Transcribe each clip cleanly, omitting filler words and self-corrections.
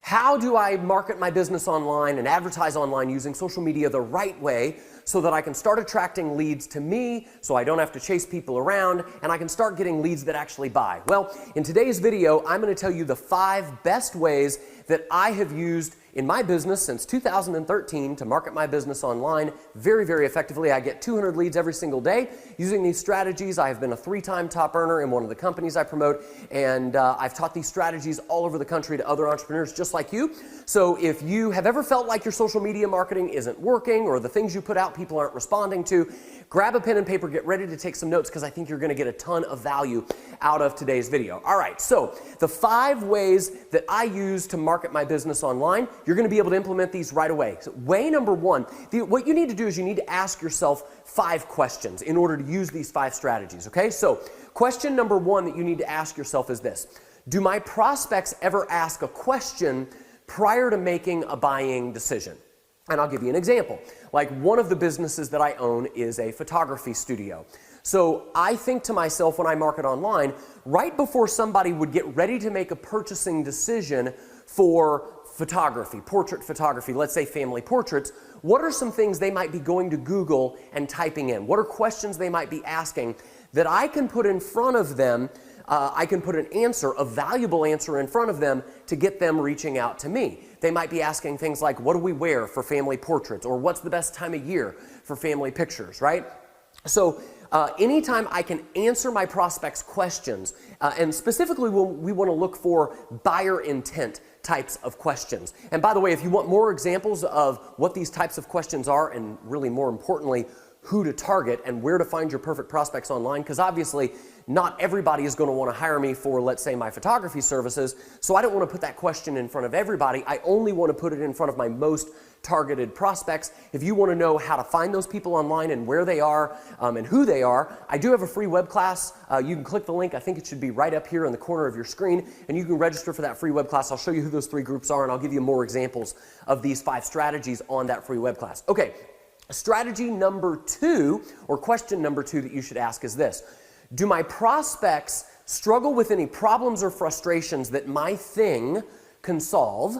How do I market my business online and advertise online using social media the right way so that I can start attracting leads to me so I don't have to chase people around and I can start getting leads that actually buy? Well, in today's video, I'm going to tell you the 5 best ways that I have used in my business since 2013 to market my business online very, very effectively. I get 200 leads every single day. Using these strategies, I have been a 3-time top earner in one of the companies I promote, and I've taught these strategies all over the country to other entrepreneurs just like you. So if you have ever felt like your social media marketing isn't working or the things you put out people aren't responding to, grab a pen and paper, get ready to take some notes because I think you're going to get a ton of value out of today's video. All right, so the 5 ways that I use to market my business online, you're going to be able to implement these right away. So way number 1, what you need to do is you need to ask yourself 5 questions in order to use these 5 strategies, okay? So question number 1 that you need to ask yourself is this: do my prospects ever ask a question prior to making a buying decision? And I'll give you an example. Like, one of the businesses that I own is a photography studio. So I think to myself when I market online, right before somebody would get ready to make a purchasing decision for photography, portrait photography, let's say family portraits, what are some things they might be going to Google and typing in? What are questions they might be asking that I can put in front of them? I can put an answer, a valuable answer in front of them to get them reaching out to me. They might be asking things like, what do we wear for family portraits? Or what's the best time of year for family pictures, right? So anytime I can answer my prospects' questions, and specifically we want to look for buyer intent types of questions. And by the way, if you want more examples of what these types of questions are, and really more importantly, who to target and where to find your perfect prospects online, because obviously not everybody is going to want to hire me for, let's say, my photography services, so I don't want to put that question in front of everybody. I only want to put it in front of my most targeted prospects. If you want to know how to find those people online and where they are and who they are, I do have a free web class. You can click the link. I think it should be right up here in the corner of your screen, and you can register for that free web class. I'll show you who those 3 groups are, and I'll give you more examples of these 5 strategies on that free web class. Okay, strategy number 2, or question number 2 that you should ask is this: do my prospects struggle with any problems or frustrations that my thing can solve?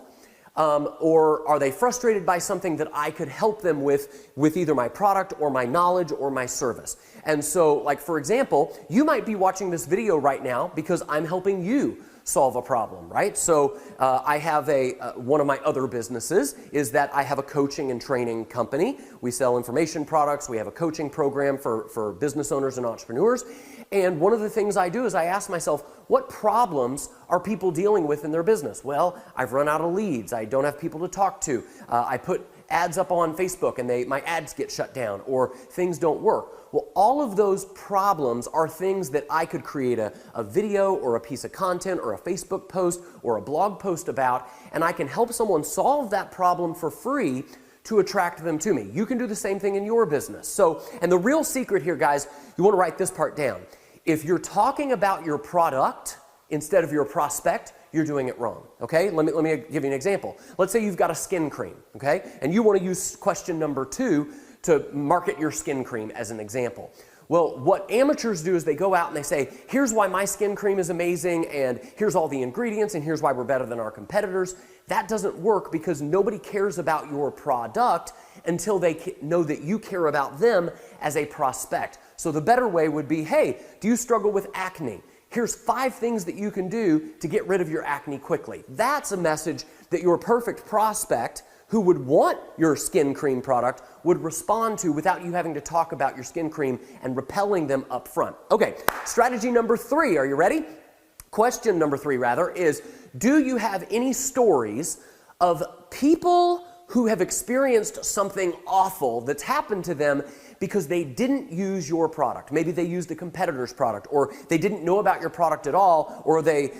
Or are they frustrated by something that I could help them with either my product or my knowledge or my service? And so, like, for example, you might be watching this video right now because I'm helping you solve a problem, right? So I have one of my other businesses is that I have a coaching and training company. We sell information products. We have a coaching program for business owners and entrepreneurs. And one of the things I do is I ask myself, what problems are people dealing with in their business? Well, I've run out of leads. I don't have people to talk to. I put ads up on Facebook and my ads get shut down, or things don't work. Well, all of those problems are things that I could create a video or a piece of content or a Facebook post or a blog post about, and I can help someone solve that problem for free to attract them to me. You can do the same thing in your business. So, and the real secret here, guys, you want to write this part down. If you're talking about your product instead of your prospect, you're doing it wrong, okay? Let me give you an example. Let's say you've got a skin cream, okay? And you want to use question number 2 to market your skin cream as an example. Well, what amateurs do is they go out and they say, here's why my skin cream is amazing, and here's all the ingredients, and here's why we're better than our competitors. That doesn't work because nobody cares about your product until they know that you care about them as a prospect. So the better way would be, hey, do you struggle with acne? Here's 5 things that you can do to get rid of your acne quickly. That's a message that your perfect prospect who would want your skin cream product would respond to without you having to talk about your skin cream and repelling them up front. Okay, strategy number 3, are you ready? Question number 3, rather, is do you have any stories of people who have experienced something awful that's happened to them because they didn't use your product? Maybe they used a competitor's product, or they didn't know about your product at all, or they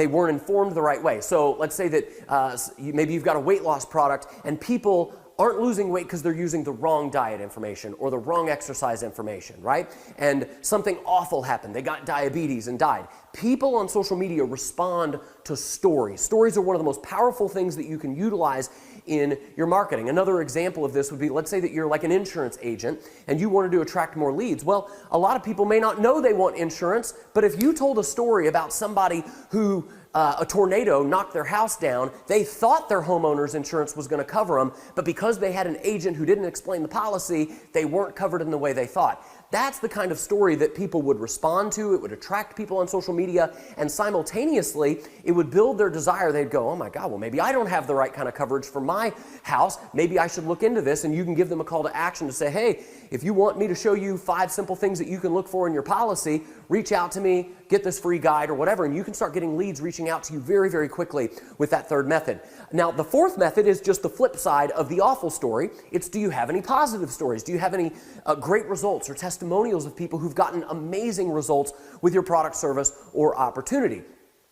weren't informed the right way. So let's say that maybe you've got a weight loss product and people aren't losing weight because they're using the wrong diet information or the wrong exercise information, right? And something awful happened. They got diabetes and died. People on social media respond to stories. Stories are one of the most powerful things that you can utilize in your marketing. Another example of this would be, let's say that you're like an insurance agent and you wanted to attract more leads. Well, a lot of people may not know they want insurance, but if you told a story about somebody who a tornado knocked their house down, they thought their homeowner's insurance was going to cover them, but because they had an agent who didn't explain the policy, they weren't covered in the way they thought. That's the kind of story that people would respond to. It would attract people on social media, and simultaneously, it would build their desire. They'd go, oh my God, well, maybe I don't have the right kind of coverage for my house. Maybe I should look into this, and you can give them a call to action to say, hey, if you want me to show you 5 simple things that you can look for in your policy, reach out to me, get this free guide or whatever, and you can start getting leads reaching out to you very, very quickly with that third method. Now, the fourth method is just the flip side of the awful story. It's, do you have any positive stories? Do you have any great results or testimonials of people who've gotten amazing results with your product, service, or opportunity?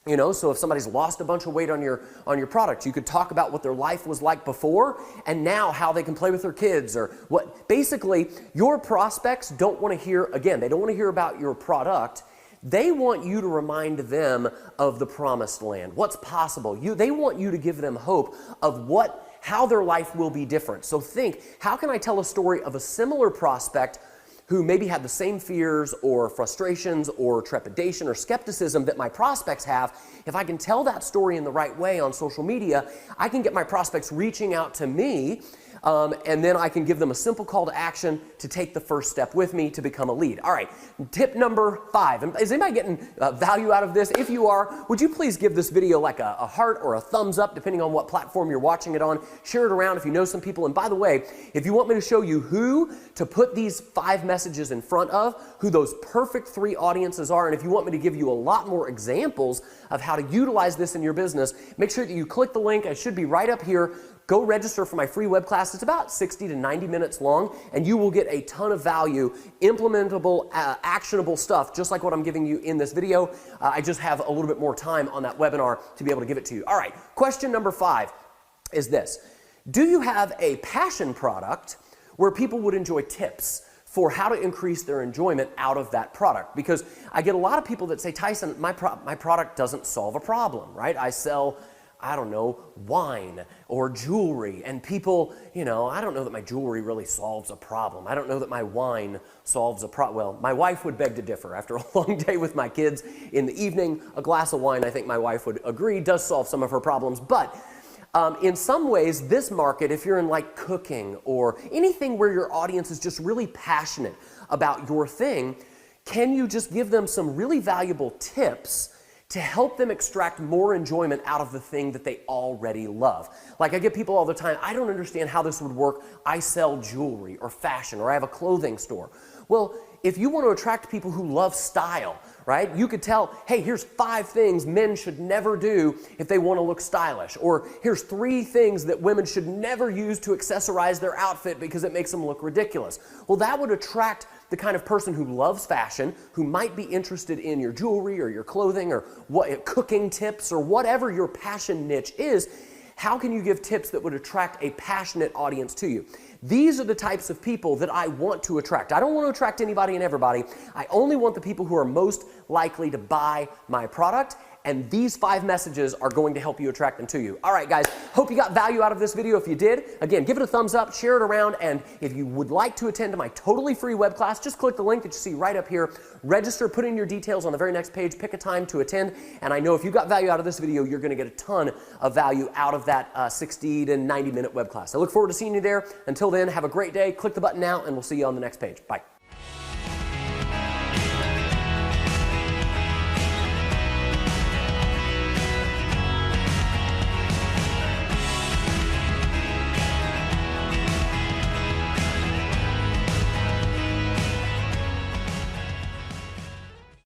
You know, so if somebody's lost a bunch of weight on your product, you could talk about what their life was like before and now how they can play with their kids, or what. Basically, your prospects don't want to hear, again, they don't want to hear about your product. They want you to remind them of the promised land, what's possible. They want you to give them hope of how their life will be different. So think, how can I tell a story of a similar prospect who maybe had the same fears or frustrations or trepidation or skepticism that my prospects have? If I can tell that story in the right way on social media, I can get my prospects reaching out to me, and then I can give them a simple call to action to take the first step with me to become a lead. All right, tip number 5. And is anybody getting value out of this? If you are, would you please give this video like a heart or a thumbs up, depending on what platform you're watching it on. Share it around if you know some people. And by the way, if you want me to show you who to put these 5 messages in front of, who those perfect 3 audiences are, and if you want me to give you a lot more examples of how to utilize this in your business, make sure that you click the link. It should be right up here. Go register for my free web class. It's about 60 to 90 minutes long, and you will get a ton of value, implementable, actionable stuff, just like what I'm giving you in this video. I just have a little bit more time on that webinar to be able to give it to you. All right, question number 5 is this. Do you have a passion product where people would enjoy tips for how to increase their enjoyment out of that product? Because I get a lot of people that say, Tyson, my product doesn't solve a problem, right? I sell, I don't know, wine or jewelry, and people, you know, I don't know that my jewelry really solves a problem. I don't know that my wine solves a problem. Well, my wife would beg to differ. After a long day with my kids in the evening, a glass of wine, I think my wife would agree, does solve some of her problems. But in some ways, this market, if you're in like cooking or anything where your audience is just really passionate about your thing, can you just give them some really valuable tips to help them extract more enjoyment out of the thing that they already love? Like, I get people all the time, I don't understand how this would work. I sell jewelry or fashion, or I have a clothing store. Well, if you want to attract people who love style, right? You could tell, hey, here's 5 things men should never do if they want to look stylish. Or here's 3 things that women should never use to accessorize their outfit because it makes them look ridiculous. Well, that would attract the kind of person who loves fashion, who might be interested in your jewelry or your clothing or cooking tips or whatever your passion niche is. How can you give tips that would attract a passionate audience to you? These are the types of people that I want to attract. I don't want to attract anybody and everybody. I only want the people who are most likely to buy my product, and these 5 messages are going to help you attract them to you. All right, guys, hope you got value out of this video. If you did, again, give it a thumbs up, share it around, and if you would like to attend to my totally free web class, just click the link that you see right up here, register, put in your details on the very next page, pick a time to attend, and I know if you got value out of this video, you're going to get a ton of value out of that 60 to 90 minute web class. I look forward to seeing you there. Until then, have a great day, click the button now, and we'll see you on the next page. Bye.